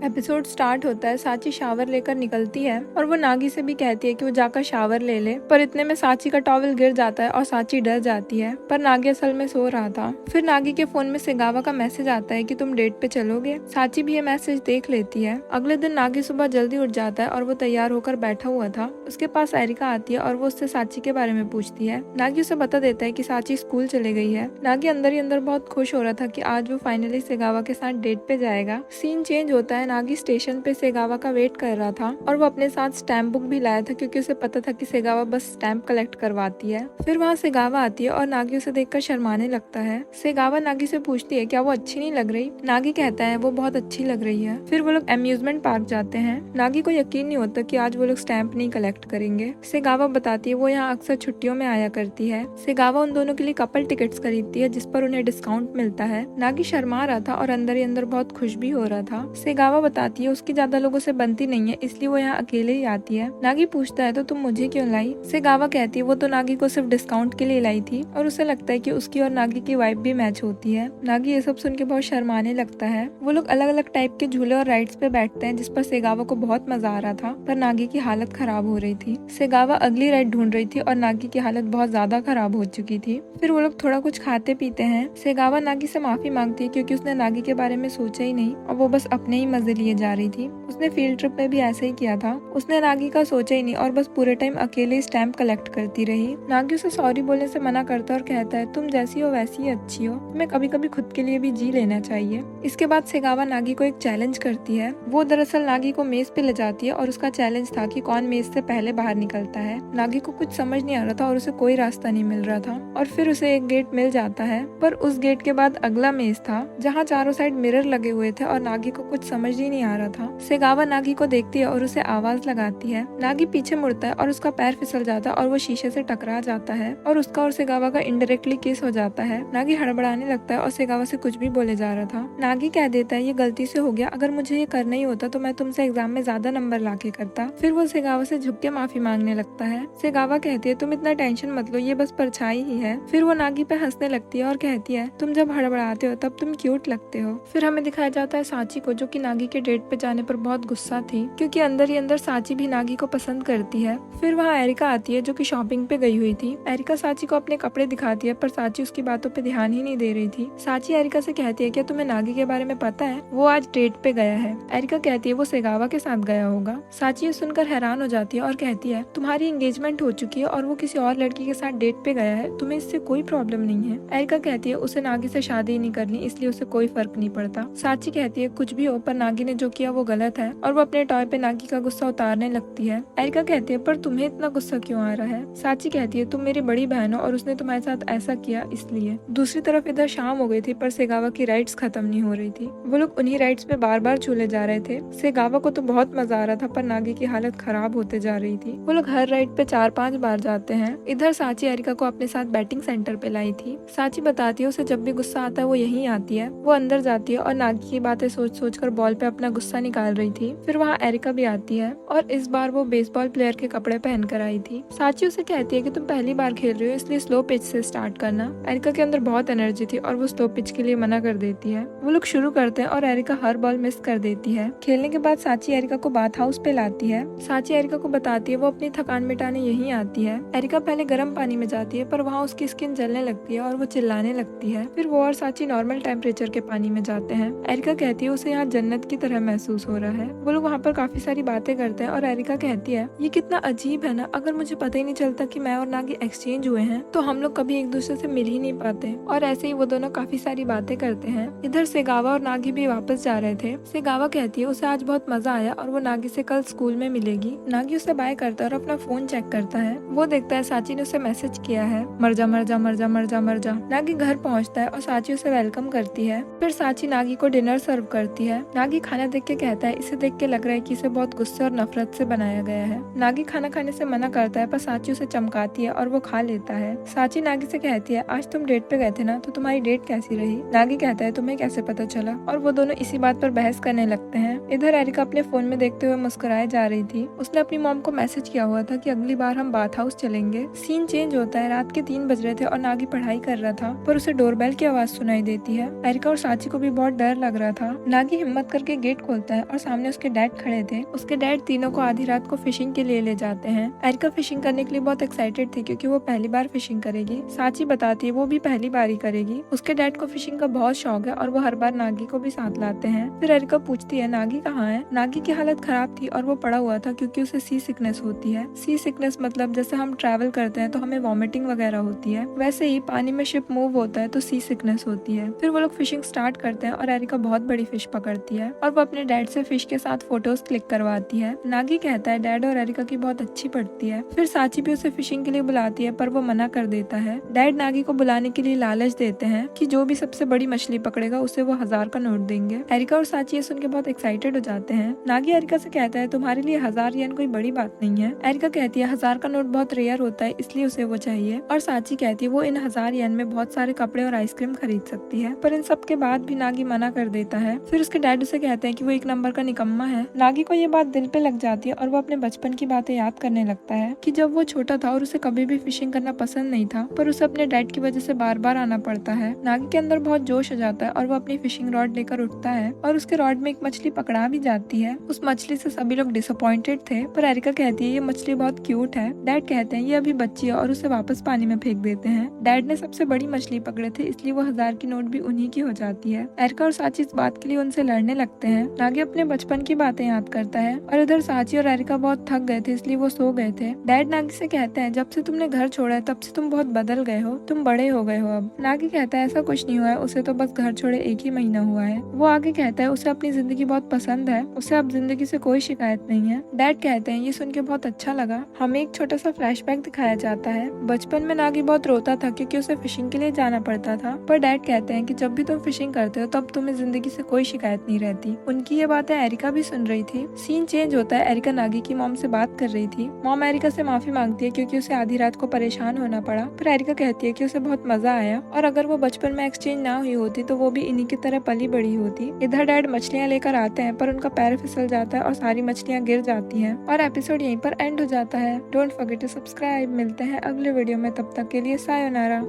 Episode start होता है। साची शावर लेकर निकलती है और वो नागी से भी कहती है कि वो जाकर शावर ले ले, पर इतने में साची का टॉवल गिर जाता है और साची डर जाती है। पर नागी असल में सो रहा था। फिर नागी के फोन में सेगावा का मैसेज आता है कि तुम डेट पे चलोगे। साची भी ये मैसेज देख लेती है। अगले दिन नागी सुबह जल्दी उठ जाता है और वो तैयार होकर बैठा हुआ था। उसके पास एरिका आती है और वो उससे साची के बारे में पूछती है। नागी उसे बता देता है कि साची स्कूल चले गई है। नागी अंदर ही अंदर बहुत खुश हो रहा था कि आज वो फाइनली सेगावा के साथ डेट पे जाएगा। सीन चेंज होता है। नागी स्टेशन पे सेगावा का वेट कर रहा था और वो अपने साथ स्टैम्प बुक भी लाया था क्योंकि उसे पता था कि सेगावा बस स्टैम्प कलेक्ट करवाती है। फिर वहाँ सेगावा आती है और नागी उसे देखकर शर्माने लगता है। सेगावा नागी से पूछती है क्या वो अच्छी नहीं लग रही। नागी कहता है वो बहुत अच्छी लग रही है। फिर वो लोग अम्यूजमेंट पार्क जाते हैं। नागी को यकीन नहीं होता कि आज वो लोग स्टैम्प नहीं कलेक्ट करेंगे। सेगावा बताती है वो यहाँ अक्सर छुट्टियों में आया करती है। सेगावा उन दोनों के लिए कपल टिकट्स खरीदती है जिस पर उन्हें डिस्काउंट मिलता है। नागी शर्मा रहा था और अंदर ही अंदर बहुत खुश भी हो रहा था। सेगावा बताती है उसकी ज्यादा लोगों से बनती नहीं है इसलिए वो यहाँ अकेले ही आती है। नागी पूछता है तो तुम मुझे क्यों लाई। सेगावा कहती है वो तो नागी को सिर्फ डिस्काउंट के लिए लाई थी और उसे लगता है कि उसकी और नागी की वाइब भी मैच होती है। नागी ये सब सुन के बहुत शर्माने लगता है। वो लोग अलग अलग टाइप के झूले और राइड्स पे बैठते हैं जिस पर सेगावा को बहुत मजा आ रहा था, पर नागी की हालत खराब हो रही थी। सेगावा अगली राइड ढूंढ रही थी और नागी की हालत बहुत ज्यादा खराब हो चुकी थी। फिर वो लोग थोड़ा कुछ खाते पीते हैं। सेगावा नागी से माफी मांगती है क्योंकि उसने नागी के बारे में सोचा ही नहीं और वो बस अपने ही मजे लिए जा रही थी। उसने फील्ड ट्रिप में भी ऐसे ही किया था। उसने नागी का सोचा ही नहीं और बस पूरे टाइम अकेले ही स्टैम्प कलेक्ट करती रही। नागी उसे सॉरी बोलने से मना करता है और कहता है तुम जैसी हो वैसी ही अच्छी हो, तुम्हें कभी कभी खुद के लिए भी जी लेना चाहिए। इसके बाद सेगावा नागी को एक चैलेंज करती है। वो दरअसल नागी को मेज पे ले जाती है और उसका चैलेंज था कि कौन मेज से पहले बाहर निकलता है। नागी को कुछ समझ नहीं आ रहा था और उसे कोई रास्ता नहीं मिल रहा था और फिर उसे एक गेट मिल जाता है, पर उस गेट के बाद अगला मेज था जहाँ चारों साइड मिरर लगे हुए थे और नागी को कुछ समझ ही नहीं आ रहा था। सेगावा नागी को देखती है और उसे आवाज लगाती है। नागी पीछे मुड़ता है और उसका पैर फिसल जाता है और वो शीशे से टकरा जाता है और उसका और सेगावा का इनडायरेक्टली किस हो जाता है। नागी हड़बड़ाने लगता है और सेगावा से कुछ भी बोले जा रहा था। नागी कह देता है ये गलती से हो गया, अगर मुझे ये करना ही होता तो मैं तुमसे एग्जाम में ज्यादा नंबर लाके करता। फिर वो सेगावा से झुक के माफी मांगने लगता है। सेगावा कहती है तुम इतना टेंशन मत लो, ये बस परछाई ही है। फिर वो नागी पे हंसने लगती है और कहती है तुम जब हड़बड़ाते हो तब तुम क्यूट लगते हो। फिर हमें दिखाया जाता है साची को जो कि नागी के डेट पे जाने पर बहुत गुस्सा थी क्योंकि अंदर ही अंदर साची भी नागी को पसंद करती है। फिर वहाँ एरिका आती है जो कि शॉपिंग पे गई हुई थी। एरिका साची को अपने कपड़े दिखाती है पर साची उसकी बातों पे ध्यान ही नहीं दे रही थी। साची एरिका से कहती है क्या तुम्हें नागी के बारे में पता है, वो आज डेट पे गया है। एरिका कहती है वो सेगावा के साथ गया होगा। साची ये सुनकर हैरान हो जाती है और कहती है तुम्हारी एंगेजमेंट हो चुकी है और वो किसी और लड़की के साथ डेट पे गया है, तुम्हें इससे कोई प्रॉब्लम नहीं है। एरिका कहती है उसे नागी से शादी नहीं करनी इसलिए उसे कोई फर्क नहीं पड़ता। साची कहती है कुछ भी हो पर नागी ने जो किया वो गलत है और वो अपने टॉय पे नागी का गुस्सा उतारने लगती है। एरिका कहती है पर तुम्हें इतना गुस्सा क्यों आ रहा है। साची कहती है तुम मेरी बड़ी बहन हो और उसने तुम्हारे साथ ऐसा किया इसलिए। दूसरी तरफ इधर शाम हो गई थी पर सेगावा की राइड्स खत्म नहीं हो रही थी। वो लोग उन्हीं राइड्स पे बार बार झूले जा रहे थे। सेगावा को तो बहुत मजा आ रहा था पर नागी की हालत खराब होते जा रही थी। वो लोग हर राइड पे 4-5 बार जाते हैं। इधर साची एरिका को अपने साथ बैटिंग सेंटर पे लाई थी। साची बताती है उसे जब भी गुस्सा आता है वो यहीं आती है। वो अंदर जाती है और नागी की बातें सोच सोच कर बॉल पे अपना गुस्सा निकाल रही थी। फिर वहाँ एरिका भी आती है और इस बार वो बेसबॉल प्लेयर के कपड़े पहन कर आई थी। साची उसे कहती है कि तुम पहली बार खेल रही हो इसलिए स्लो पिच से स्टार्ट करना। एरिका के अंदर बहुत एनर्जी थी और वो स्लो पिच के लिए मना कर देती है। वो लोग शुरू करते हैं और एरिका हर बॉल मिस कर देती है। खेलने के बाद साची एरिका को बाथ हाउस पे लाती है। साची एरिका को बताती है वो अपनी थकान मिटाने यहीं आती है। एरिका पहले गर्म पानी में जाती है पर वहाँ उसकी स्किन जलने लगती है और वो चिल्लाने लगती है। फिर वो और साची नॉर्मल टेम्परेचर के पानी में जाते हैं। एरिका कहती है उसे यहाँ जन्नत की तरह महसूस हो रहा है। वो लोग वहाँ पर काफी सारी बातें करते हैं और एरिका कहती है ये कितना अजीब है ना, अगर मुझे पता ही नहीं चलता कि मैं और नागी एक्सचेंज हुए हैं तो हम लोग कभी एक दूसरे से मिल ही नहीं पाते। और ऐसे ही वो दोनों काफी सारी बातें करते हैं। इधर सेगावा और नागी भी वापस जा रहे थे। सेगावा कहती है उसे आज बहुत मजा आया और वो नागी से कल स्कूल में मिलेगी। नागी उसे बाय करता है और अपना फोन चेक करता है। वो देखता है साची ने उसे मैसेज किया है मर जा मर जा मर जा मर जा मर जा। नागी घर पहुँचता है और साची उसे वेलकम करती है। फिर साची नागी को डिनर सर्व करती है। नागी खाना देख के कहता है इसे देख के लग रहा है कि इसे बहुत गुस्से और नफरत से बनाया गया है। नागी खाना खाने से मना करता है पर साची उसे चमकाती है और वो खा लेता है। साची नागी से कहती है आज तुम डेट पे गए थे ना, तो तुम्हारी डेट कैसी रही। नागी कहता है तुम्हें कैसे पता चला, और वो दोनों इसी बात पर बहस करने लगते हैं। इधर एरिका अपने फोन में देखते हुए मुस्कुराए जा रही थी। उसने अपनी मॉम को मैसेज किया हुआ था कि अगली बार हम बाथ हाउस चलेंगे। सीन चेंज होता है। रात के 3 बज रहे थे और नागी पढ़ाई कर रहा था पर उसे डोरबेल की आवाज सुनाई देती है। एरिका और साची को भी बहुत डर लग रहा था। नागी हिम्मत करके के गेट खोलता है और सामने उसके डैड खड़े थे। उसके डैड तीनों को आधी रात को फिशिंग के लिए ले जाते हैं। एरिका फिशिंग करने के लिए बहुत एक्साइटेड थी क्योंकि वो पहली बार फिशिंग करेगी। साची बताती है वो भी पहली बार ही करेगी। उसके डैड को फिशिंग का बहुत शौक है और वो हर बार नागी को भी साथ लाते हैं। फिर एरिका पूछती है नागी कहाँ है। नागी की हालत खराब थी और वो पड़ा हुआ था क्योंकि उसे सी सिकनेस होती है। सी सिकनेस मतलब जैसे हम ट्रैवल करते हैं तो हमें वॉमिटिंग वगैरह होती है, वैसे ही पानी में शिप मूव होता है तो सी सिकनेस होती है। फिर वो लोग फिशिंग स्टार्ट करते हैं और एरिका बहुत बड़ी फिश पकड़ती है और वो अपने डैड से फिश के साथ फोटोज क्लिक करवाती है। नागी कहता है डैड और एरिका की बहुत अच्छी पड़ती है। फिर साची भी उसे फिशिंग के लिए बुलाती है पर वो मना कर देता है। डैड नागी को बुलाने के लिए लालच देते हैं कि जो भी सबसे बड़ी मछली पकड़ेगा उसे वो 1000 का नोट देंगे। एरिका और साची ये सुन के बहुत एक्साइटेड हो जाते हैं। नागी एरिका से कहता है तुम्हारे लिए 1000 येन कोई बड़ी बात नहीं है। एरिका कहती है 1000 का नोट बहुत रेयर होता है इसलिए उसे वो चाहिए। और साची कहती है वो इन 1000 येन में बहुत सारे कपड़े और आइसक्रीम खरीद सकती है, पर इन सब के बाद भी नागी मना कर देता है। फिर उसके डैड उसे कहते हैं कि वो एक नंबर का निकम्मा है। नागी को ये बात दिल पे लग जाती है और वो अपने बचपन की बातें याद करने लगता है कि जब वो छोटा था और उसे कभी भी फिशिंग करना पसंद नहीं था, पर उसे अपने डैड की वजह से बार बार आना पड़ता है। नागी के अंदर बहुत जोश आ जाता है और वो अपनी फिशिंग रॉड लेकर उठता है और उसके रॉड में एक मछली पकड़ा भी जाती है। उस मछली से सभी लोग डिसअपॉइंटेड थे, पर एरिका कहती है ये मछली बहुत क्यूट है। डैड कहते हैं ये अभी बच्ची है और उसे वापस पानी में फेंक देते हैं। डैड ने सबसे बड़ी मछली पकड़े थे इसलिए वो 1000 की नोट भी उन्हीं की हो जाती है। एरिका और साची इस बात के लिए उनसे लड़ने लगते हैं। नागी अपने बचपन की बातें याद करता है और इधर साची और एरिका बहुत थक गए थे इसलिए वो सो गए थे। डैड नागी से कहते हैं जब से तुमने घर छोड़ा है तब से तुम बहुत बदल गए हो, तुम बड़े हो गए हो अब। नागी कहता है ऐसा कुछ नहीं हुआ है, उसे तो बस घर छोड़े 1 ही महीना हुआ है। वो आगे कहता है उसे अपनी जिंदगी बहुत पसंद है, उसे अब जिंदगी से कोई शिकायत नहीं है। डैड कहते हैं ये सुन के बहुत अच्छा लगा। हमें एक छोटा सा फ्लैशबैक दिखाया जाता है। बचपन में नागी बहुत रोता था क्योंकि उसे फिशिंग के लिए जाना पड़ता था, पर डैड कहते हैं कि जब भी तुम फिशिंग करते हो तब तुम्हें जिंदगी से कोई शिकायत नहीं रहती। उनकी ये बातें एरिका भी सुन रही थी। सीन चेंज होता है, एरिका नागी की मॉम से बात कर रही थी। मॉम एरिका से माफी मांगती है क्योंकि उसे आधी रात को परेशान होना पड़ा, पर एरिका कहती है कि उसे बहुत मजा आया और अगर वो बचपन में एक्सचेंज ना हुई होती तो वो भी इन्हीं की तरह पली बड़ी होती। इधर डैड मछलियाँ लेकर आते हैं पर उनका पैर फिसल जाता है और सारी मछलियाँ गिर जाती हैं और एपिसोड यहीं पर एंड हो जाता है। Don't forget to subscribe. मिलते हैं अगले वीडियो में, तब तक के लिए सायोनारा।